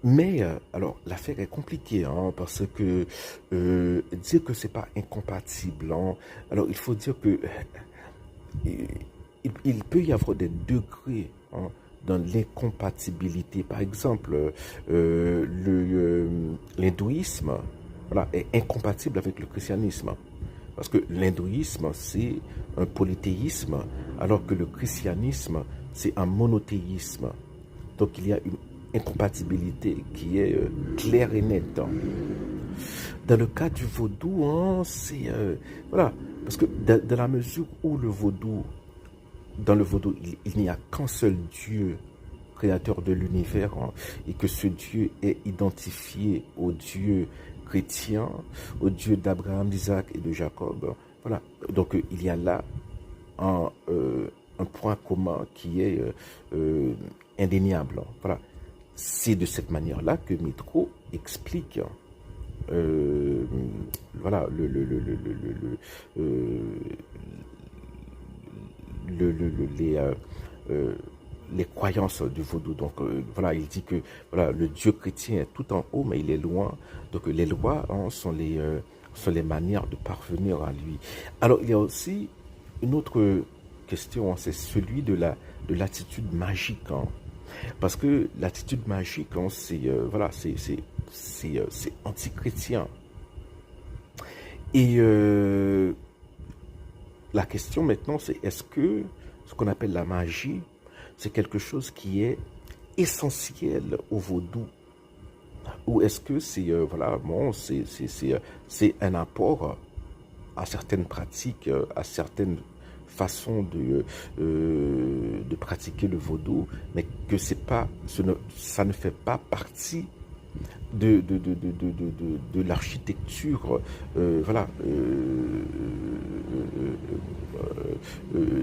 Mais, alors, l'affaire est compliquée, hein, parce que dire que c'est pas incompatible, hein, alors il faut dire que il peut y avoir des degrés, hein, dans l'incompatibilité. Par exemple, l'hindouisme, voilà, est incompatible avec le christianisme. Parce que l'hindouisme, c'est un polythéisme, alors que le christianisme, c'est un monothéisme. Donc il y a une incompatibilité qui est claire et nette. Dans le cas du vaudou, hein, c'est voilà, parce que dans la mesure où le vaudou, dans le vaudou, il n'y a qu'un seul Dieu créateur de l'univers, hein, et que ce Dieu est identifié au Dieu chrétien, au Dieu d'Abraham, d'Isaac et de Jacob. Voilà, donc il y a là un point commun qui est indéniable. Voilà, c'est de cette manière-là que Mitro explique voilà les les croyances du vaudou. Donc voilà, il dit que voilà, le Dieu chrétien est tout en haut, mais il est loin. Donc les lois, hein, sont les manières de parvenir à lui. Alors il y a aussi une autre question, hein, c'est celui de l'attitude magique, hein. Parce que l'attitude magique, hein, c'est voilà, c'est anti-chrétien. Et la question maintenant, c'est est-ce que ce qu'on appelle la magie, c'est quelque chose qui est essentiel au vaudou, ou est-ce que c'est voilà, bon, c'est un apport à certaines pratiques, à certaines façons de pratiquer le vaudou, mais que c'est pas, ça ne fait pas partie de l'architecture voilà,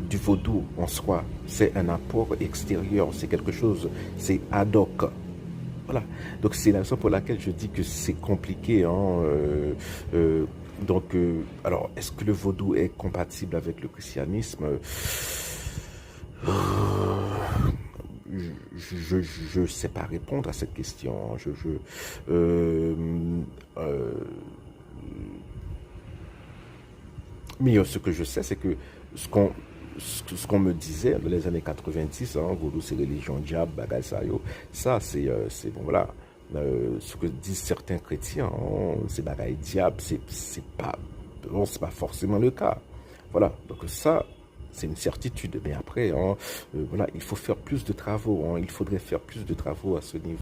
du vaudou en soi. C'est un apport extérieur, c'est quelque chose, c'est ad hoc. Voilà, donc c'est la raison pour laquelle je dis que c'est compliqué, hein, donc, alors, est-ce que le vaudou est compatible avec le christianisme? Je ne sais pas répondre à cette question. Euh, euh, mais ce que je sais, c'est que ce qu'on me disait dans les années 90, hein, vaudou c'est religion diable, bagay sa yo, ça c'est bon voilà. Ce que disent certains chrétiens, hein, c'est bagay diable, c'est pas, bon, c'est pas forcément le cas. Voilà, donc ça, c'est une certitude. Mais après, hein, voilà, il faut faire plus de travaux, hein, il faudrait faire plus de travaux à ce niveau.